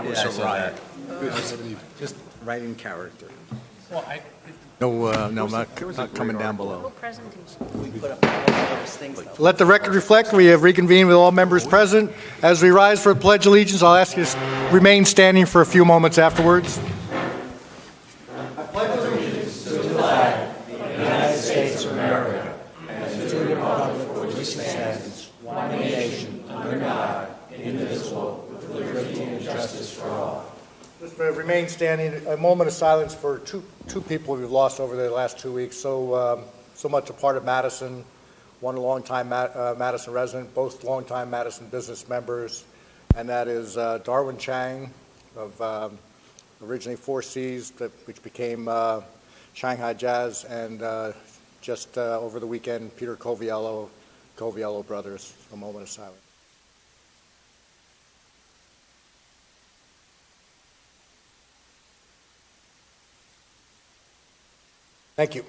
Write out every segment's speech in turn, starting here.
was so riot. Just right in character. Well, No, I'm not coming down below. We put up all those things, though. Let the record reflect, we have reconvened with all members present. As we rise for the Pledge of Allegiance, I'll ask you to remain standing for a few moments afterwards. Just remain standing. A moment of silence for two people we've lost over the last 2 weeks. So much a part of Madison. One a longtime Madison resident, both longtime Madison business members, and that is Darwin Chang of originally Four Cs, which became Shanghai Jazz, and just over the weekend, Peter Coviello brothers. A moment of silence. Thank you.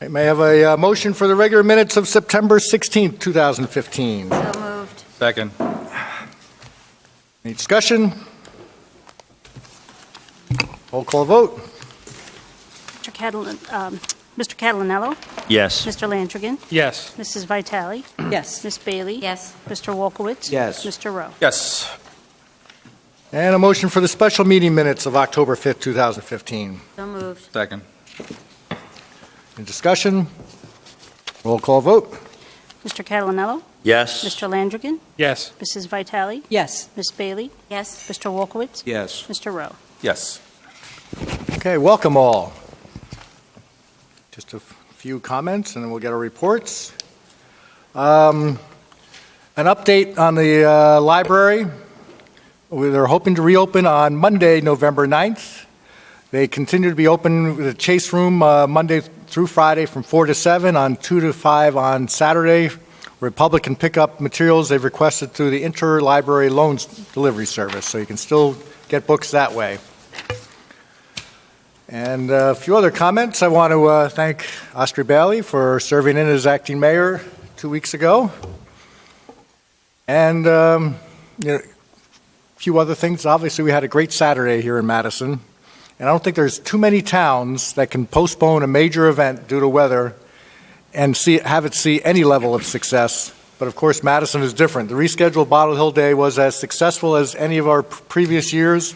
May I have a motion for the regular minutes of September 16th, 2015? So moved. second. Any discussion? Roll call vote. Mr. Catalanello? Yes. Mr. Landrigan? Yes. Mrs. Vitale? Yes. Ms. Bailey? Yes. Mr. Wolkowitz? Yes. Mr. Rowe? Yes. And a motion for the special meeting minutes of October 5th, 2015. So moved. Second. Any discussion? Roll call vote. Mr. Catalanello? Yes. Mr. Landrigan? Yes. Mrs. Vitale? Yes. Ms. Bailey? Yes. Mr. Wolkowitz? Yes. Mr. Rowe? Yes. Okay, welcome all. Just a few comments and then we'll get our reports. An update on the library. They're hoping to reopen on Monday, November 9th. They continue to be open with the Chase Room Monday through Friday from 4 to 7, on 2 to 5 on Saturday. Where public can pick up materials they've requested through the interlibrary loans delivery service, so you can still get books that way. And a few other comments. I want to thank Austria Bailey for serving in as acting mayor 2 weeks ago. And a few other things. Obviously, we had a great Saturday here in Madison. And I don't think there's too many towns that can postpone a major event due to weather and have it see any level of success. But of course, Madison is different. The rescheduled Bottle Hill Day was as successful as any of our previous years.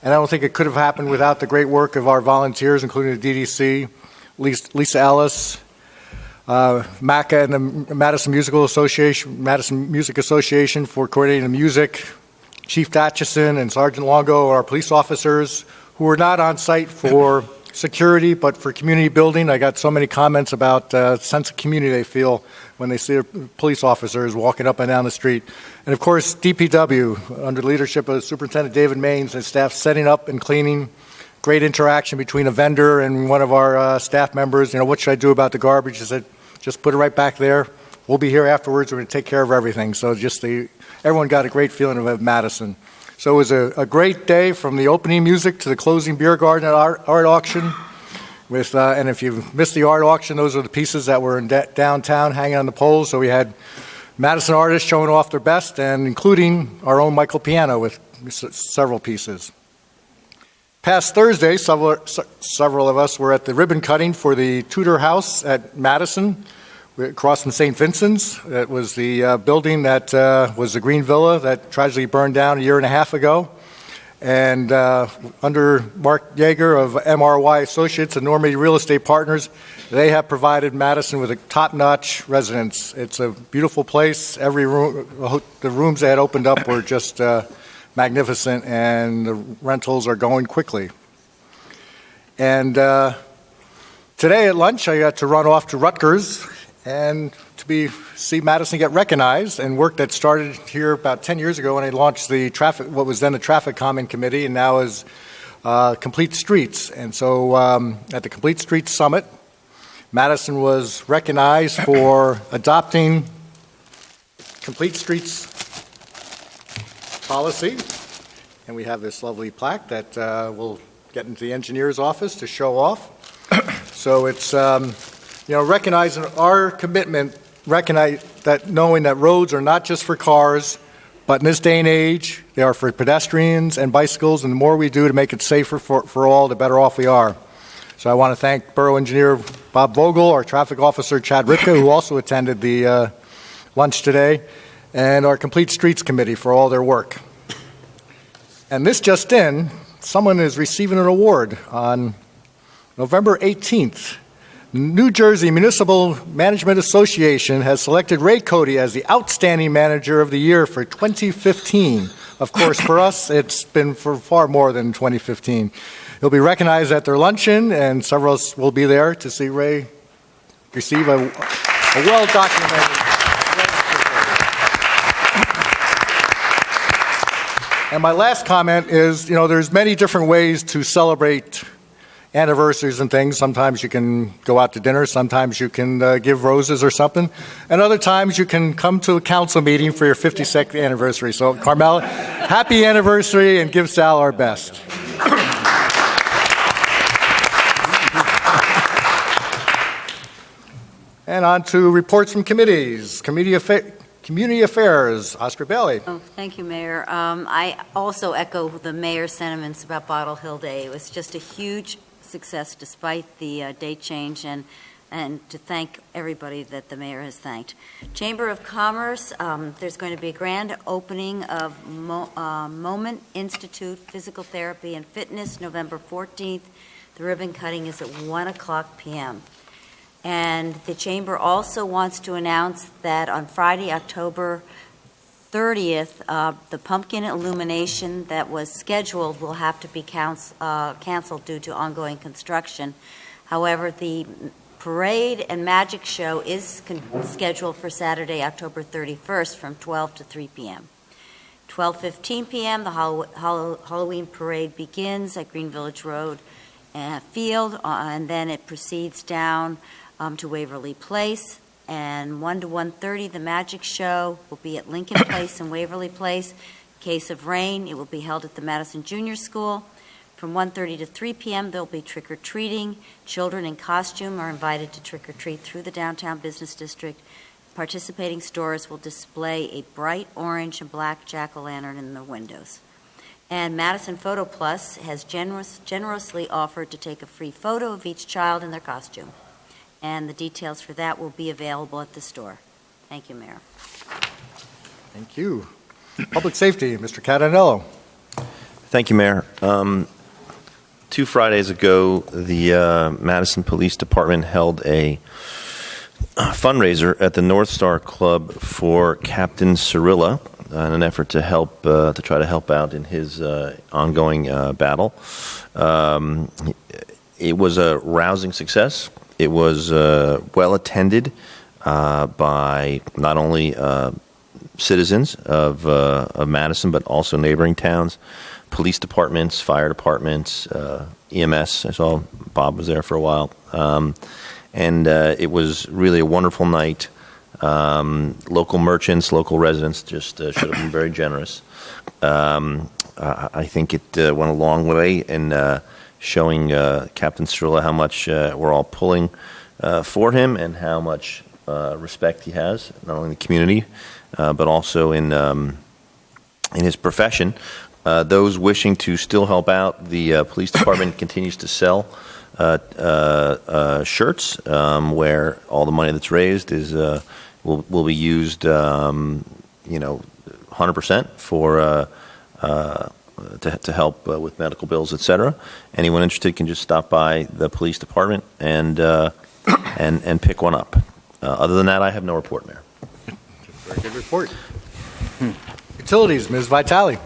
And I don't think it could have happened without the great work of our volunteers, including the DDC, Lisa Ellis, MACA and the Madison Music Association for coordinating the music, Chief Datchison and Sergeant Longo, our police officers, who were not on site for security, but for community building. I got so many comments about the sense of community they feel when they see police officers walking up and down the street. And of course, DPW, under the leadership of Superintendent David Maines and staff, setting up and cleaning. Great interaction between a vendor and one of our staff members. What should I do about the garbage? I said, just put it right back there. We'll be here afterwards. We're going to take care of everything. So everyone got a great feeling of Madison. So it was a great day, from the opening music to the closing beer garden and art auction. And if you missed the art auction, those are the pieces that were in downtown hanging on the poles. So we had Madison artists showing off their best, and including our own Michael Piano with several pieces. Past Thursday, several of us were at the ribbon cutting for the Tudor House at Madison, across from St. Vincent's. That was the building that was the Green Villa that tragically burned down a year and a half ago. And under Mark Yeager of MRY Associates and Normandy Real Estate Partners, they have provided Madison with a top-notch residence. It's a beautiful place. Every room, the rooms that had opened up were just magnificent, and the rentals are going quickly. And today at lunch, I got to run off to Rutgers and see Madison get recognized, and work that started here about 10 years ago when I launched what was then the Traffic Comment Committee, and now is Complete Streets. And so at the Complete Streets Summit, Madison was recognized for adopting Complete Streets policy, and we have this lovely plaque that we'll get into the engineer's office to show off. So it's, recognizing our commitment, recognize that knowing that roads are not just for cars, but in this day and age, they are for pedestrians and bicycles, and the more we do to make it safer for all, the better off we are. So I want to thank Borough Engineer Bob Vogel, our Traffic Officer Chad Ritka, who also attended the lunch today, and our Complete Streets Committee for all their work. And this just in, someone is receiving an award on November 18th. New Jersey Municipal Management Association has selected Ray Cody as the Outstanding Manager of the Year for 2015. Of course, for us, it's been for far more than 2015. He'll be recognized at their luncheon, and several of us will be there to see Ray receive a well-documented. And my last comment is, there's many different ways to celebrate anniversaries and things. Sometimes you can go out to dinner. Sometimes you can give roses or something. And other times you can come to a council meeting for your 52nd anniversary. So, Carmela, happy anniversary, and give Sal our best. And on to reports from committees. Community Affairs, Oscar Bailey. Oh, thank you, Mayor. I also echo the mayor's sentiments about Bottle Hill Day. It was just a huge success despite the date change, and to thank everybody that the mayor has thanked. Chamber of Commerce, there's going to be a grand opening of Moment Institute Physical Therapy and Fitness, November 14th. The ribbon cutting is at 1 o'clock p.m. And the Chamber also wants to announce that on Friday, October 30th, the pumpkin illumination that was scheduled will have to be canceled due to ongoing construction. However, the parade and magic show is scheduled for Saturday, October 31st from 12 to 3 p.m. 12:15 p.m., the Halloween parade begins at Green Village Road Field, and then it proceeds down to Waverly Place. And 1 to 1:30, the magic show will be at Lincoln Place and Waverly Place. In case of rain, it will be held at the Madison Junior School. From 1:30 to 3 p.m., there will be trick-or-treating. Children in costume are invited to trick-or-treat through the downtown business district. Participating stores will display a bright orange and black jack-o'-lantern in the windows. And Madison Photo Plus has generously offered to take a free photo of each child in their costume. And the details for that will be available at the store. Thank you, Mayor. Thank you. Public Safety, Mr. Catanello. Thank you, Mayor. 2 Fridays ago, the Madison Police Department held a fundraiser at the North Star Club for Captain Cirilla in an effort to help to try to help out in his ongoing battle. It was a rousing success. It was well attended by not only citizens of Madison, but also neighboring towns, police departments, fire departments, EMS. I saw Bob was there for a while. And it was really a wonderful night. Local merchants, local residents just should have been very generous. I think it went a long way in showing Captain Cirilla how much we're all pulling for him and how much respect he has, not only in the community, but also in his profession. Those wishing to still help out, the police department continues to sell shirts where all the money that's raised is will be used, 100% for to help with medical bills, etc. Anyone interested can just stop by the police department and pick one up. Other than that, I have no report, Mayor. Very good report. Utilities, Ms. Vitale.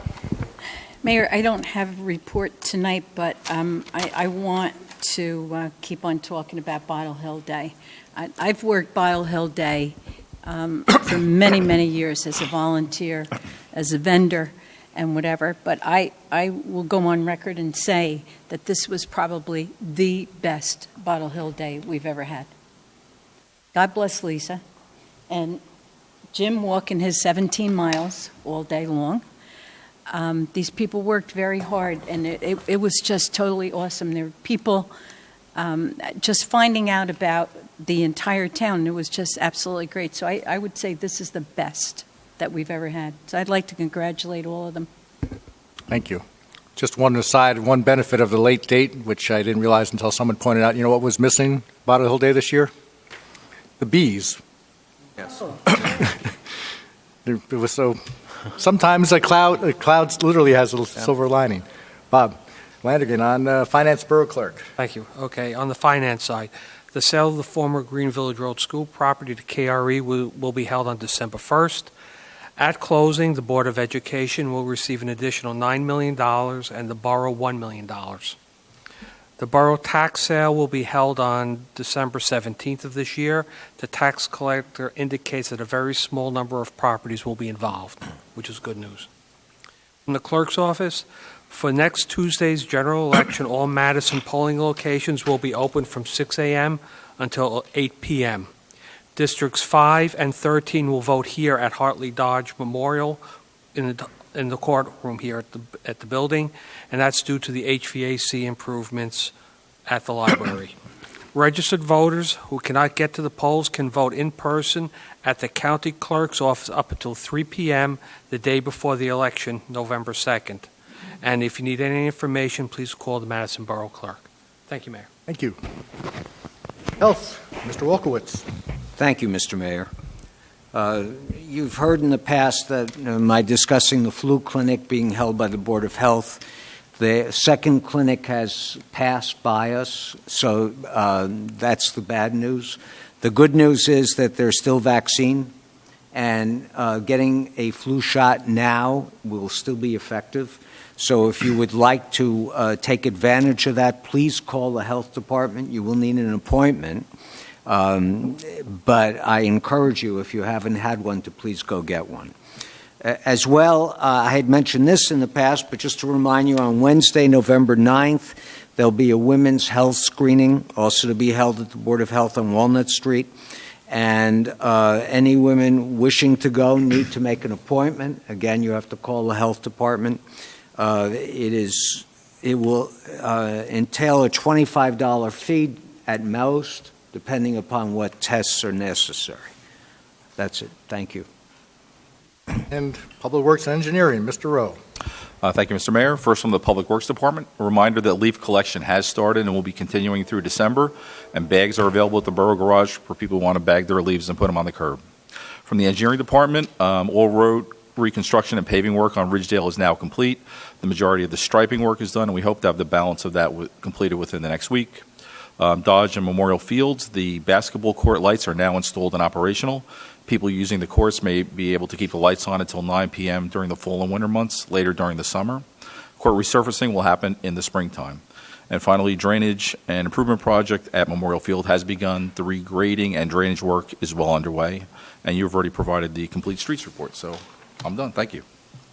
Mayor, I don't have a report tonight, but I want to keep on talking about Bottle Hill Day. I've worked Bottle Hill Day for many, many years as a volunteer, as a vendor, and whatever, but I will go on record and say that this was probably the best Bottle Hill Day we've ever had. God bless Lisa and Jim walking his 17 miles all day long. These people worked very hard, and it was just totally awesome. There were people just finding out about the entire town, it was just absolutely great. So I would say this is the best that we've ever had. So I'd like to congratulate all of them. Thank you. Just one aside, one benefit of the late date, which I didn't realize until someone pointed out, you know what was missing Bottle Hill Day this year? The bees. Yes. It was so, sometimes a cloud literally has a silver lining. Bob Landigan on Finance Borough Clerk. Thank you. Okay, on the finance side, the sale of the former Green Village Road School property to KRE will be held on December 1st. At closing, the Board of Education will receive an additional $9 million and the Borough $1 million. The Borough tax sale will be held on December 17th of this year. The tax collector indicates that a very small number of properties will be involved, which is good news. From the clerk's office, for next Tuesday's general election, all Madison polling locations will be open from 6 a.m. until 8 p.m. Districts 5 and 13 will vote here at Hartley Dodge Memorial in the courtroom here at the building, and that's due to the HVAC improvements at the library. Registered voters who cannot get to the polls can vote in person at the county clerk's office up until 3 p.m. the day before the election, November 2nd. And if you need any information, please call the Madison Borough Clerk. Thank you, Mayor. Thank you. Health, Mr. Wolkowitz. Thank you, Mr. Mayor. You've heard in the past that my discussing the flu clinic being held by the Board of Health. The second clinic has passed by us, so that's the bad news. The good news is that there's still vaccine, and getting a flu shot now will still be effective. So if you would like to take advantage of that, please call the health department. You will need an appointment. But I encourage you, if you haven't had one, to please go get one. As well, I had mentioned this in the past, but just to remind you, on Wednesday, November 9th, there'll be a women's health screening, also to be held at the Board of Health on Walnut Street. And any women wishing to go need to make an appointment. Again, you have to call the health department. It will entail a $25 fee at most, depending upon what tests are necessary. That's it. Thank you. And Public Works and Engineering, Mr. Rowe. Thank you, Mr. Mayor. First, from the Public Works Department, a reminder that leaf collection has started and will be continuing through December, and bags are available at the Borough Garage for people who want to bag their leaves and put them on the curb. From the Engineering Department, all road reconstruction and paving work on Ridgedale is now complete. The majority of the striping work is done, and we hope to have the balance of that completed within the next week. Dodge and Memorial Fields, the basketball court lights are now installed and operational. People using the courts may be able to keep the lights on until 9 p.m. during the fall and winter months, later during the summer. Court resurfacing will happen in the springtime. And finally, drainage and improvement project at Memorial Field has begun. The regrading and drainage work is well underway, and you've already provided the complete streets report. So I'm done. Thank you.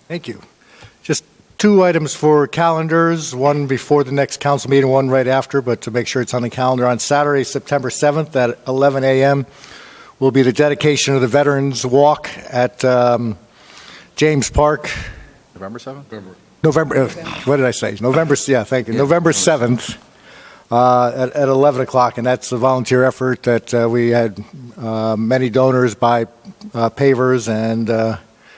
Thank you. Just two items for calendars, one before the next council meeting, one right after, but to make sure it's on the calendar. On Saturday, September 7th at 11 a.m. will be the dedication of the Veterans Walk at James Park. November 7th? November, what did I say? November, yeah, thank you. November 7th at 11 o'clock, and that's a volunteer effort that we had many donors buy pavers, and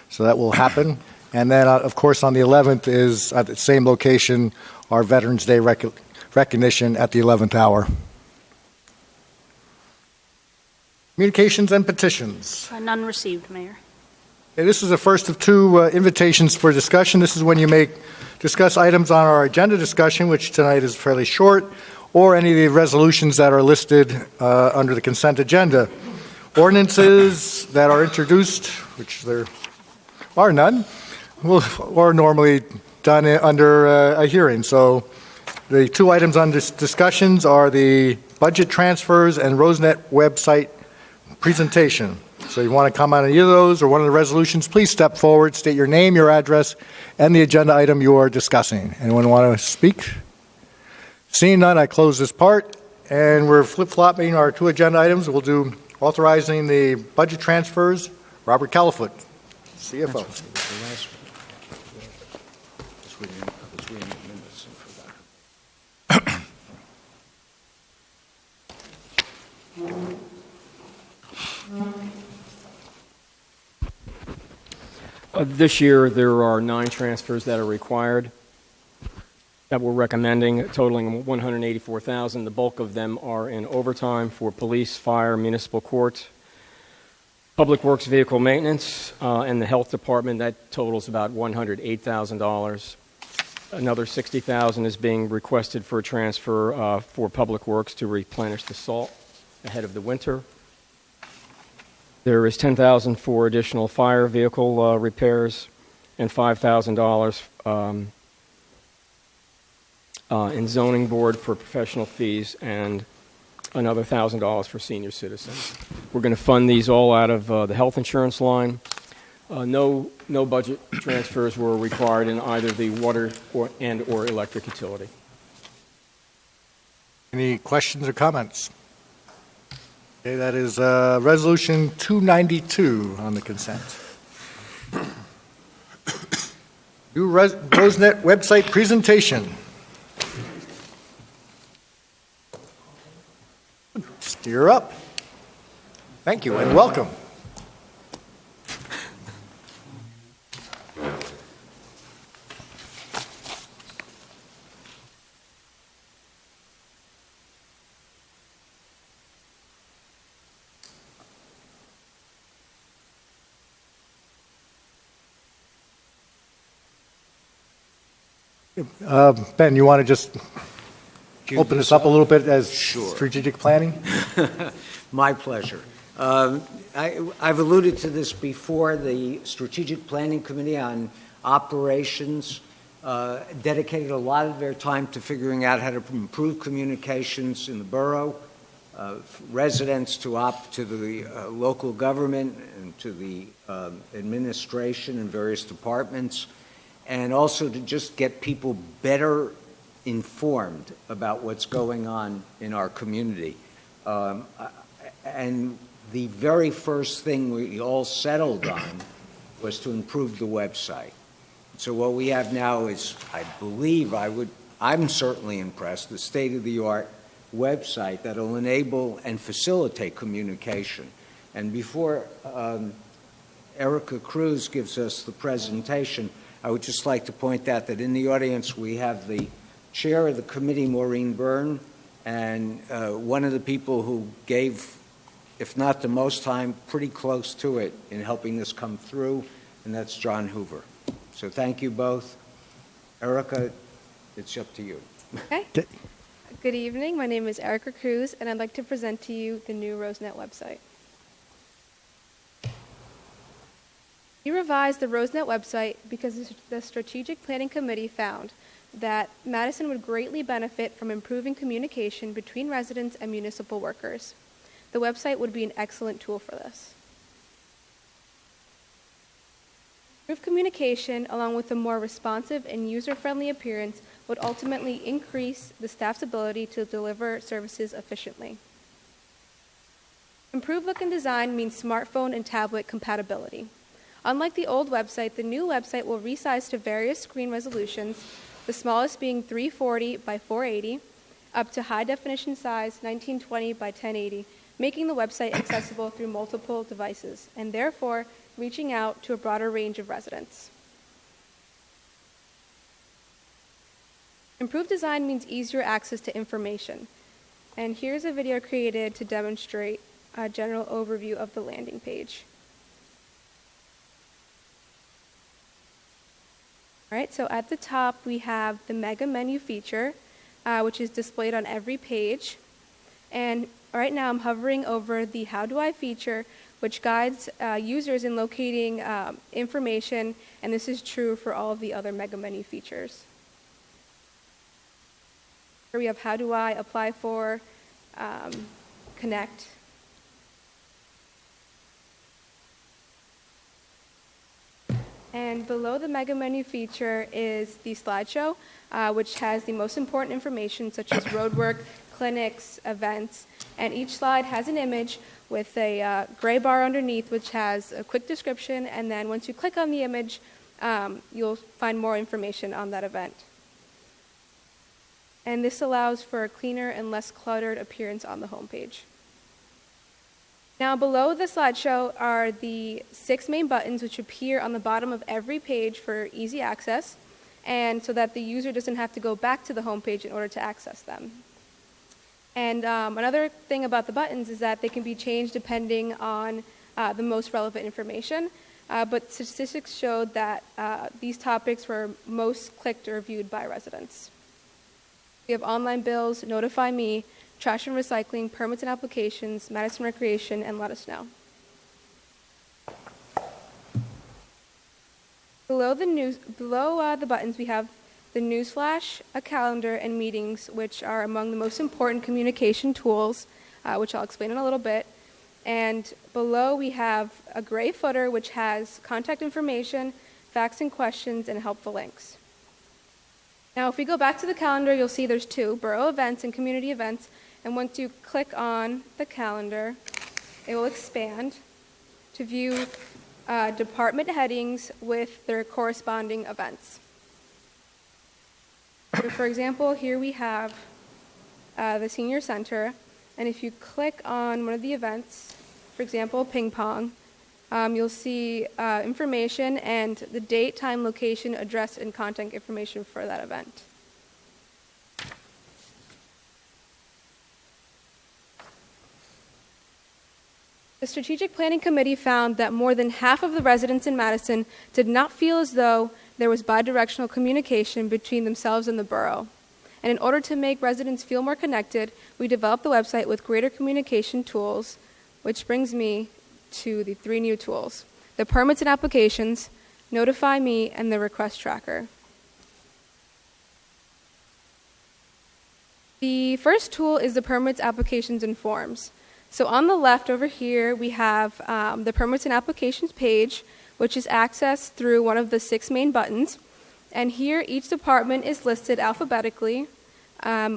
so that will happen. And then, of course, on the 11th is at the same location, our Veterans Day recognition at the 11th hour. Communications and petitions. None received, Mayor. Okay, this is the first of two invitations for discussion. This is when you may discuss items on our agenda discussion, which tonight is fairly short, or any of the resolutions that are listed under the consent agenda. Ordinances that are introduced, which there are none, are normally done under a hearing. So the two items under discussions are the budget transfers and Rosenet website presentation. So you want to comment on either of those or one of the resolutions, please step forward, state your name, your address, and the agenda item you are discussing. Anyone want to speak? Seeing none, I close this part, and we're flip-flopping our two agenda items. We'll do authorizing the budget transfers. Robert Califoot, CFO. This year, there are 9 transfers that are required that we're recommending, totaling $184,000. The bulk of them are in overtime for police, fire, municipal court, public works vehicle maintenance, and the health department. That totals about $108,000. Another $60,000 is being requested for a transfer for public works to replenish the salt ahead of the winter. There is $10,000 for additional fire vehicle repairs and $5,000 in zoning board for professional fees and another $1,000 for senior citizens. We're going to fund these all out of the health insurance line. No budget transfers were required in either the water or electric utility. Any questions or comments? Okay, that is Resolution 292 on the consent. New Rosenet website presentation. Steer up. Thank you and welcome. Ben, you want to just open this up a little bit as strategic planning? My pleasure. I've alluded to this before. The Strategic Planning Committee on Operations dedicated a lot of their time to figuring out how to improve communications in the borough, residents to the local government and to the administration and various departments, and also to just get people better informed about what's going on in our community. And the very first thing we all settled on was to improve the website. So what we have now is, I'm certainly impressed, the state-of-the-art website that will enable and facilitate communication. And before Erica Cruz gives us the presentation, I would just like to point out that in the audience we have the chair of the committee, Maureen Byrne, and one of the people who gave, if not the most time, pretty close to it in helping this come through, and that's John Hoover. So thank you both. Erica, it's up to you. Okay. Good evening. My name is Erica Cruz, and I'd like to present to you the new Rosenet website. We revised the Rosenet website because the Strategic Planning Committee found that Madison would greatly benefit from improving communication between residents and municipal workers. The website would be an excellent tool for this. Improved communication, along with a more responsive and user-friendly appearance, would ultimately increase the staff's ability to deliver services efficiently. Improved look and design means smartphone and tablet compatibility. Unlike the old website, the new website will resize to various screen resolutions, the smallest being 340 by 480, up to high-definition size 1920 by 1080, making the website accessible through multiple devices, and therefore reaching out to a broader range of residents. Improved design means easier access to information. And here's a video created to demonstrate a general overview of the landing page. All right, so at the top we have the mega menu feature, which is displayed on every page. And right now I'm hovering over the How Do I feature, which guides users in locating information, and this is true for all of the other mega menu features. Here we have How Do I, Apply For, Connect. And below the mega menu feature is the slideshow, which has the most important information such as roadwork, clinics, events, and each slide has an image with a gray bar underneath which has a quick description, and then once you click on the image, you'll find more information on that event. And this allows for a cleaner and less cluttered appearance on the homepage. Now, below the slideshow are the 6 main buttons which appear on the bottom of every page for easy access, and so that the user doesn't have to go back to the home page in order to access them. And another thing about the buttons is that they can be changed depending on the most relevant information, but statistics showed that these topics were most clicked or viewed by residents. We have online bills, Notify Me, trash and recycling, permits and applications, Madison Recreation, and Let Us Know. Below the buttons, we have the newsflash, a calendar, and meetings, which are among the most important communication tools, which I'll explain in a little bit. And below, we have a gray footer, which has contact information, facts and questions, and helpful links. Now, if we go back to the calendar, you'll see there's 2, borough events and community events. And once you click on the calendar, it will expand to view department headings with their corresponding events. So for example, here we have the senior center, and if you click on one of the events, for example, ping pong, you'll see information and the date, time, location, address, and contact information for that event. The Strategic Planning Committee found that more than half of the residents in Madison did not feel as though there was bidirectional communication between themselves and the borough. And in order to make residents feel more connected, we developed the website with greater communication tools, which brings me to the 3 new tools: the permits and applications, Notify Me, and the request tracker. The first tool is the permits, applications, and forms. So on the left over here, we have the permits and applications page, which is accessed through one of the 6 main buttons. And here, each department is listed alphabetically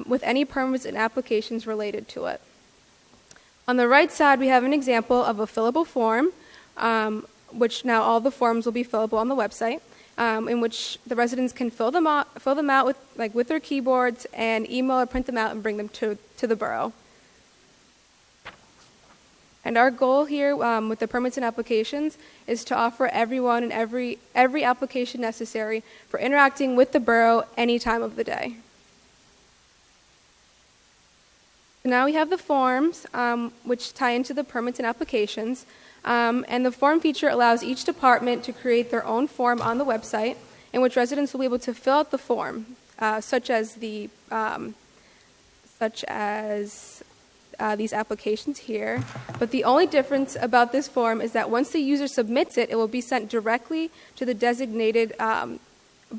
with any permits and applications related to it. On the right side, we have an example of a fillable form, which now all the forms will be fillable on the website, in which the residents can fill them out with their keyboards and email or print them out and bring them to the borough. And our goal here with the permits and applications is to offer everyone and every application necessary for interacting with the borough any time of the day. So now we have the forms, which tie into the permits and applications. And the form feature allows each department to create their own form on the website, in which residents will be able to fill out the form, such as these applications here. But the only difference about this form is that once the user submits it, it will be sent directly to the designated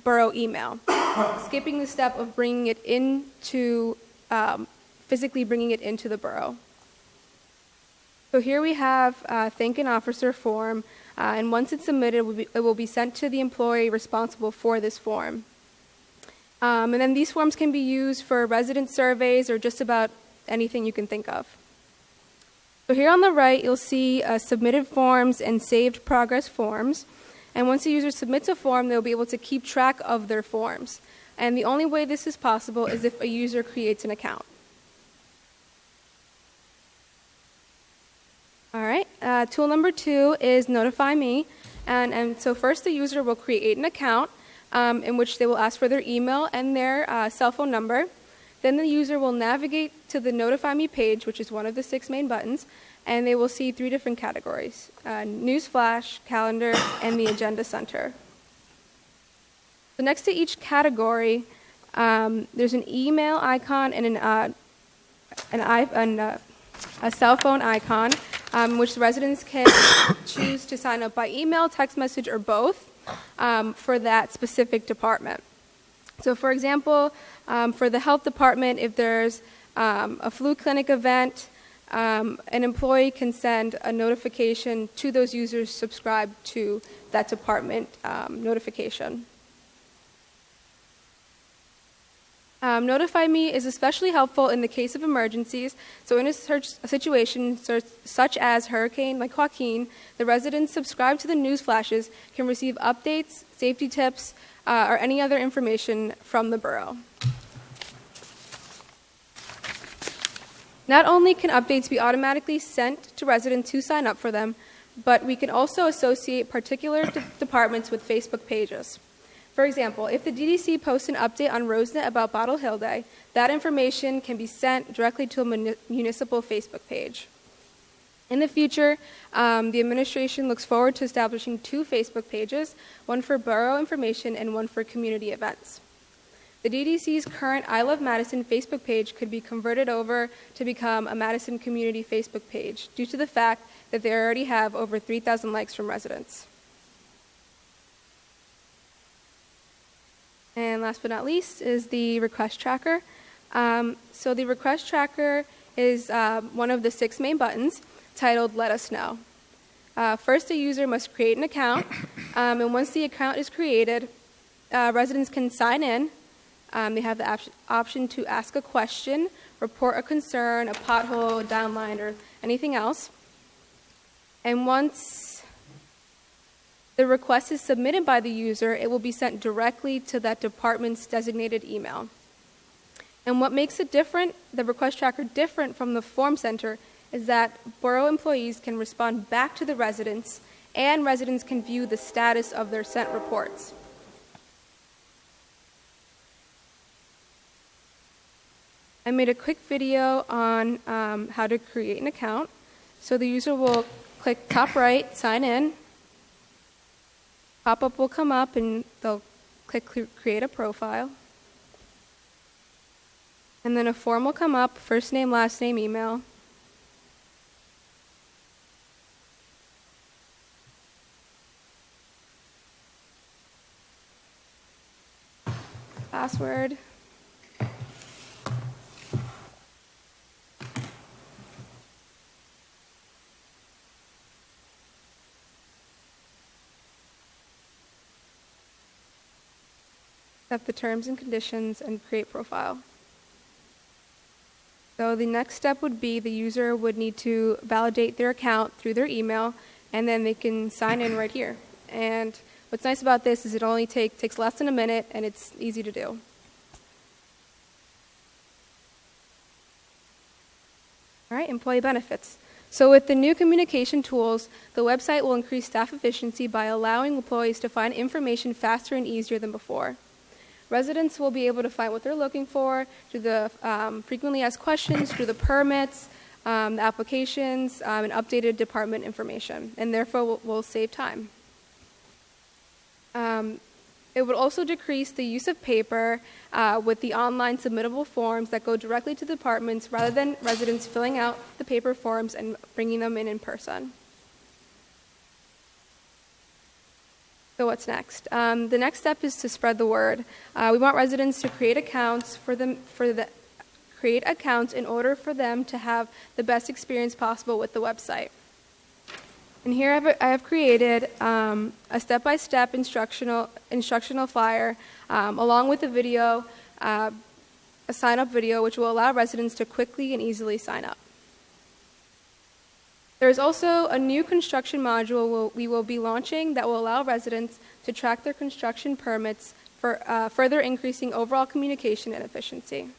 borough email, skipping the step of bringing it into, physically bringing it into the borough. So here we have Thank an Officer form, and once it's submitted, it will be sent to the employee responsible for this form. And then these forms can be used for resident surveys or just about anything you can think of. So here on the right, you'll see submitted forms and saved progress forms. And once a user submits a form, they'll be able to keep track of their forms. And the only way this is possible is if a user creates an account. All right, tool number 2 is Notify Me. And so first the user will create an account in which they will ask for their email and their cell phone number. Then the user will navigate to the Notify Me page, which is one of the 6 main buttons, and they will see 3 different categories: Newsflash, Calendar, and the Agenda Center. So next to each category, there's an email icon and a cell phone icon, which the residents can choose to sign up by email, text message, or both for that specific department. So for example, for the health department, if there's a flu clinic event, an employee can send a notification to those users subscribed to that department notification. Notify Me is especially helpful in the case of emergencies. So in a situation such as hurricane like Joaquin, the residents subscribed to the news flashes can receive updates, safety tips, or any other information from the borough. Not only can updates be automatically sent to residents who sign up for them, but we can also associate particular departments with Facebook pages. For example, if the DDC posts an update on RoseNet about Bottle Hill Day, that information can be sent directly to a municipal Facebook page. In the future, the administration looks forward to establishing 2 Facebook pages, one for borough information and one for community events. The DDC's current I Love Madison Facebook page could be converted over to become a Madison Community Facebook page due to the fact that they already have over 3,000 likes from residents. And last but not least is the request tracker. So the request tracker is one of the 6 main buttons titled Let Us Know. First, a user must create an account, and once the account is created, residents can sign in. They have the option to ask a question, report a concern, a pothole, a downline, or anything else. And once the request is submitted by the user, it will be sent directly to that department's designated email. And what makes it different, the request tracker different from the form center, is that borough employees can respond back to the residents, and residents can view the status of their sent reports. I made a quick video on how to create an account. So the user will click top right, sign in. Pop-up will come up and they'll click create a profile. And then a form will come up, first name, last name, email. Password. Accept the terms and conditions and create profile. So the next step would be the user would need to validate their account through their email, and then they can sign in right here. And what's nice about this is it only takes less than a minute, and it's easy to do. All right, employee benefits. So with the new communication tools, the website will increase staff efficiency by allowing employees to find information faster and easier than before. Residents will be able to find what they're looking for through the frequently asked questions, through the permits, the applications, and updated department information, and therefore will save time. It would also decrease the use of paper with the online submittable forms that go directly to departments rather than residents filling out the paper forms and bringing them in person. So what's next? The next step is to spread the word. We want residents to create accounts create accounts in order for them to have the best experience possible with the website. And here I have created a step-by-step instructional flyer along with a video, a sign-up video, which will allow residents to quickly and easily sign up. There is also a new construction module we will be launching that will allow residents to track their construction permits for further increasing overall communication and efficiency.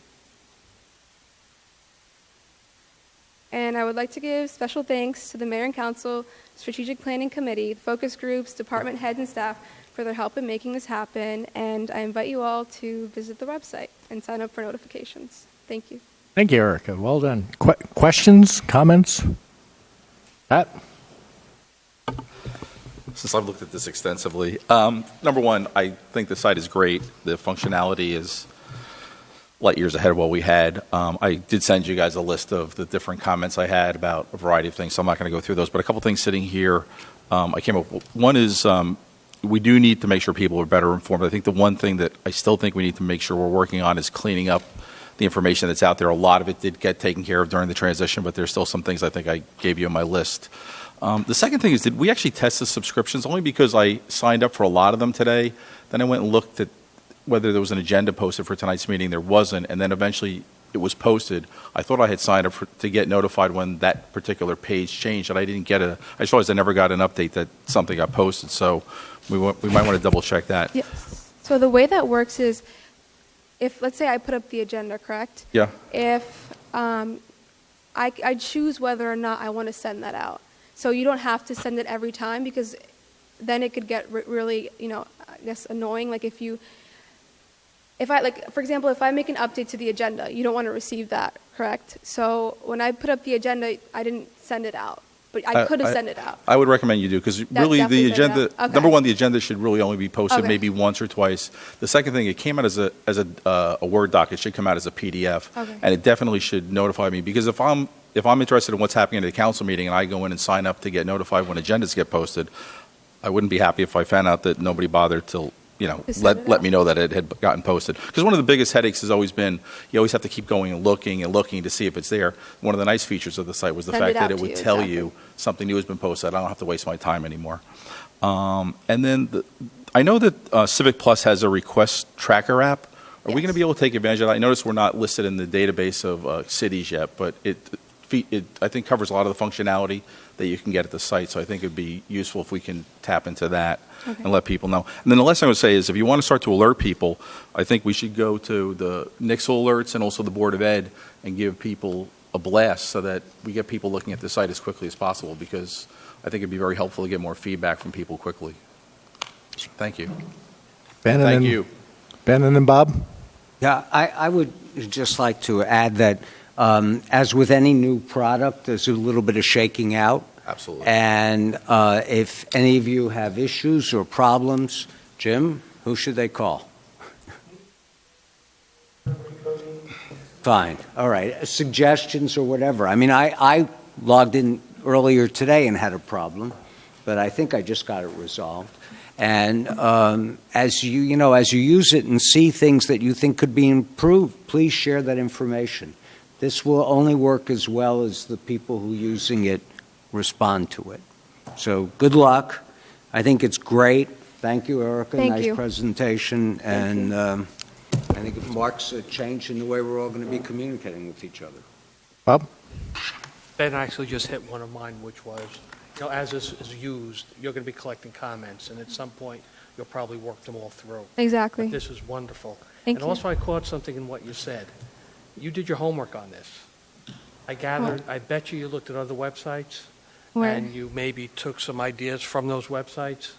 And I would like to give special thanks to the Mayor and Council, Strategic Planning Committee, focus groups, department heads, and staff for their help in making this happen. And I invite you all to visit the website and sign up for notifications. Thank you. Thank you, Erica. Well done. Questions, comments? Pat? Since I've looked at this extensively, number one, I think the site is great. The functionality is light years ahead of what we had. I did send you guys a list of the different comments I had about a variety of things, so I'm not going to go through those. But a couple things sitting here I came up with. One is we do need to make sure people are better informed. I think the one thing that I still think we need to make sure we're working on is cleaning up the information that's out there. A lot of it did get taken care of during the transition, but there's still some things I think I gave you on my list. The second thing is, did we actually test the subscriptions? Only because I signed up for a lot of them today. Then I went and looked at whether there was an agenda posted for tonight's meeting. There wasn't, and then eventually it was posted. I thought I had signed up to get notified when that particular page changed, and I didn't get I just realized I never got an update that something got posted, so we might want to double check that. Yes. So the way that works is, if, let's say I put up the agenda, correct? Yeah. If I choose whether or not I want to send that out. So you don't have to send it every time, because then it could get really, I guess, annoying. Like if I, like, for example, if I make an update to the agenda, you don't want to receive that, correct? So when I put up the agenda, I didn't send it out, but I could have sent it out. I would recommend you do, because really definitely the send it agenda, out? Okay. number one, the agenda should really only be posted Okay. maybe once or twice. The second thing, it came out as a Word doc. It should come out as a PDF. Okay. And it definitely should notify me, because if I'm interested in what's happening at the council meeting and I go in and sign up to get notified when agendas get posted, I wouldn't be happy if I found out that nobody bothered to send it let out. me know that it had gotten posted. Because one of the biggest headaches has always been, you always have to keep going and looking to see if it's there. One of the nice features of the site was the Send fact it that out it to would you, tell exactly. you something new has been posted. I don't have to waste my time anymore. And then I know that Civic Plus has a request tracker app. Are we Yes. going to be able to take advantage of that? I noticed we're not listed in the database of cities yet, but it I think covers a lot of the functionality that you can get at the site. So I think it'd be useful if we can tap into that and let people know. And then the last thing I would say is, if you want to start to alert people, I think we should go to the Nixle alerts and also the Board of Ed and give people a blast so that we get people looking at the site as quickly as possible, because I think it'd be very helpful to get more feedback from people quickly. Thank you. Ben, Thank you. Ben and then Bob? Yeah, I would just like to add that, as with any new product, there's a little bit of shaking out. Absolutely. And if any of you have issues or problems, Jim, who should they call? Fine. All right. Suggestions or whatever. I mean, I logged in earlier today and had a problem, but I think I just got it resolved. And as you use it and see things that you think could be improved, please share that information. This will only work as well as the people who are using it respond to it. So good luck. I think it's great. Thank you, Erica. Thank nice you. presentation. And I think it marks a change in the way we're all going to be communicating with each other. Bob? Ben actually just hit one of mine, which was, as this is used, you're going to be collecting comments, and at some point, you'll probably work them all through. Exactly. But this is wonderful. Thank And you. also, I caught something in what you said. You did your homework on this. I gathered, I bet you looked at other websites, Where? and you maybe took some ideas from those websites.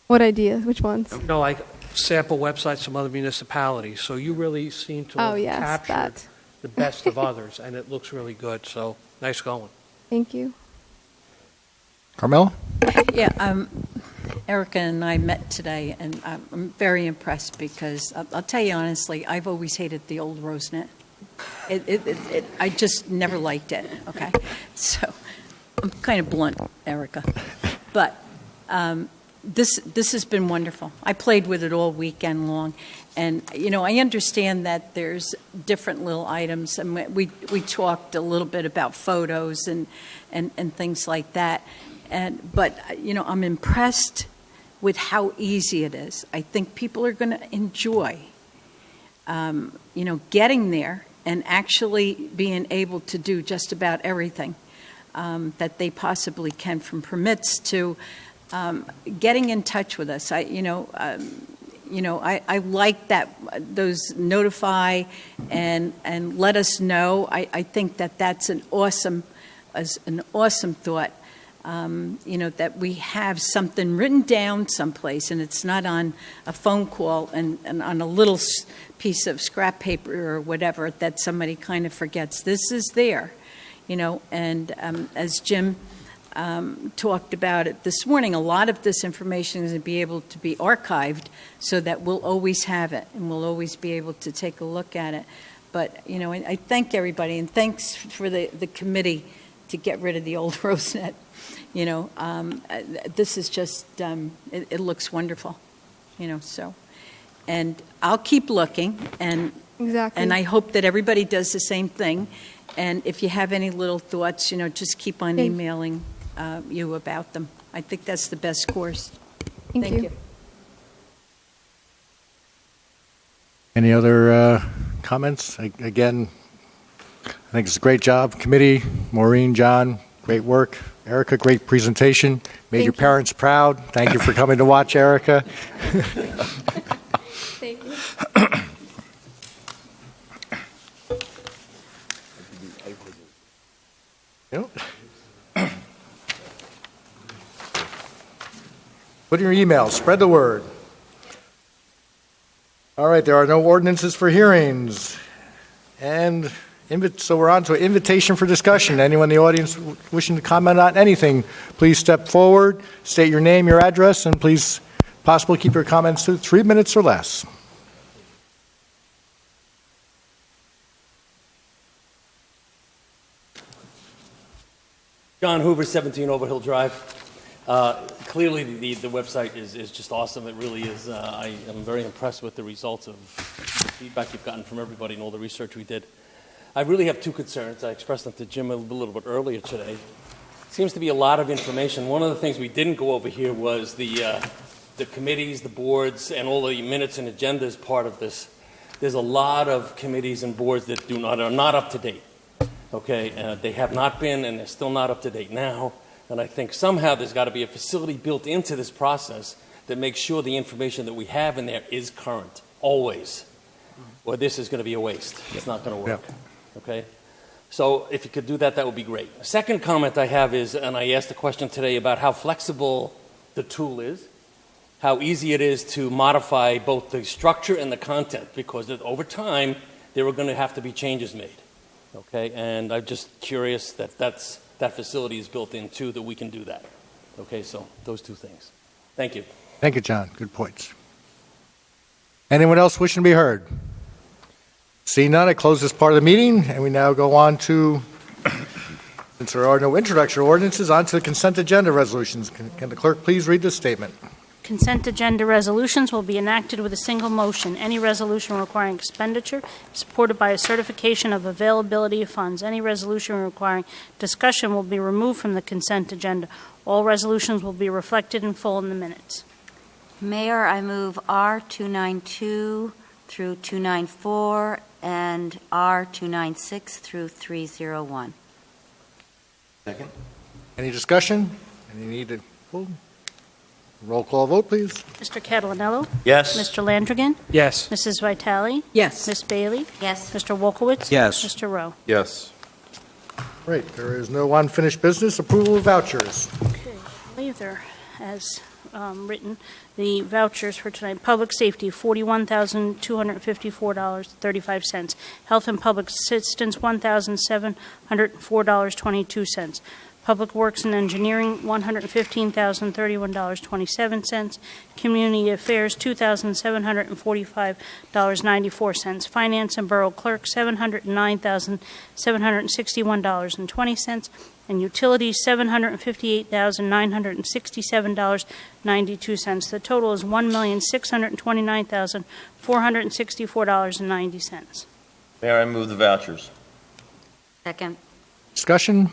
What ideas? Which ones? No, like sample websites from other municipalities. So you really seem to Oh, have yes, captured that. the best of others, and it looks really good. So nice going. Thank you. Carmela? Yeah, Erica and I met today, and I'm very impressed because I'll tell you honestly, I've always hated the old Rosenet. I just never liked it, okay? So I'm kind of blunt, Erica. But this has been wonderful. I played with it all weekend long. And, I understand that there's different little items. And we talked a little bit about photos and things like that. But I'm impressed with how easy it is. I think people are going to enjoy, getting there and actually being able to do just about everything that they possibly can, from permits to getting in touch with us. I like that, those notify and let us know. I think that's an awesome thought. That we have something written down someplace, and it's not on a phone call and on a little piece of scrap paper or whatever that somebody kind of forgets. This is there, and as Jim talked about it this morning, a lot of this information is going to be able to be archived so that we'll always have it and we'll always be able to take a look at it. But, I thank everybody, and thanks for the committee to get rid of the old Rosenet. This is just, it looks wonderful, so. And I'll keep looking, and Exactly. I hope that everybody does the same thing. And if you have any little thoughts, just keep on Thank- emailing you about them. I think that's the best course. Thank you. Any other comments? Again, I think it's a great job. Committee, Maureen, John, great work. Erica, great presentation. Made your Thank you. parents proud. Thank you for coming to watch, Erica. Thank you. Yep. Put in your emails, spread the word. All right, there are no ordinances for hearings. And so we're on to an invitation for discussion. Anyone in the audience wishing to comment on anything, please step forward, state your name, your address, and please possibly keep your comments to 3 minutes or less. John Hoover, 17 Overhill Drive. Clearly, the website is just awesome. It really is. I am very impressed with the results of the feedback you've gotten from everybody and all the research we did. I really have two concerns. I expressed them to Jim a little bit earlier today. Seems to be a lot of information. One of the things we didn't go over here was the committees, the boards, and all the minutes and agendas part of this. There's a lot of committees and boards that are not up to date. Okay, they have not been, and they're still not up to date now. And I think somehow there's got to be a facility built into this process that makes sure the information that we have in there is current, always. Or this is going to be a waste. It's not going to work. Yeah. Okay? So if you could do that, that would be great. The second comment I have is, and I asked a question today about how flexible the tool is, how easy it is to modify both the structure and the content, because over time there are going to have to be changes made. Okay, and I'm just curious that facility is built in too, that we can do that. Okay, so those two things. Thank you. Thank you, John. Good points. Anyone else wishing to be heard? Seeing none, I close this part of the meeting, and we now go on to, since there are no introductory ordinances, on to the consent agenda resolutions. Can the clerk please read this statement? Consent agenda resolutions will be enacted with a single motion. Any resolution requiring expenditure is supported by a certification of availability of funds. Any resolution requiring discussion will be removed from the consent agenda. All resolutions will be reflected in full in the minutes. Mayor, I move R292 through 294 and R296 through 301. Second. Any discussion? Any need to pull? Roll call vote, please. Mr. Catalanello? Yes. Mr. Landrigan? Yes. Mrs. Vitale? Yes. Ms. Bailey? Yes. Mr. Wolkowitz? Yes. Mr. Rowe? Yes. Great. There is no unfinished business. Approval of vouchers. Okay, I believe they're as written. The vouchers for tonight: public safety, $41,254.35. Health and public assistance, $1,704.22. Public Works and Engineering, $115,031.27. Community Affairs, $2,745.94. Finance and Borough Clerk, $709,761.20. And Utilities, $758,967.92. The total is $1,629,464.90. Mayor, I move the vouchers. Second. Discussion?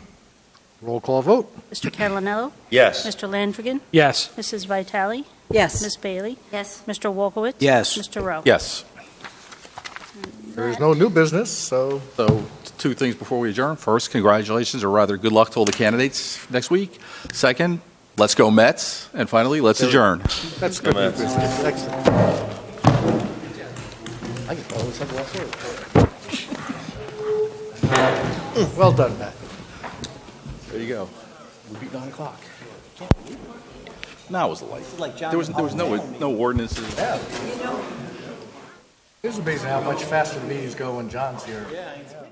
Roll call vote. Mr. Catalanello? Yes. Mr. Landrigan? Yes. Mrs. Vitale? Yes. Ms. Bailey? Yes. Mr. Wolkowitz? Yes. Mr. Rowe? Yes. There is no new business, so So two things before we adjourn. First, congratulations, or rather good luck to all the candidates next week. Second, let's go Mets. And finally, let's adjourn. that's good new Come on. business. Excellent. Well done, Matt. There you go. We beat 9 o'clock. No, it was a light. Like John There was no ordinances. It's amazing how much faster the meetings go when John's here. Yeah, I know.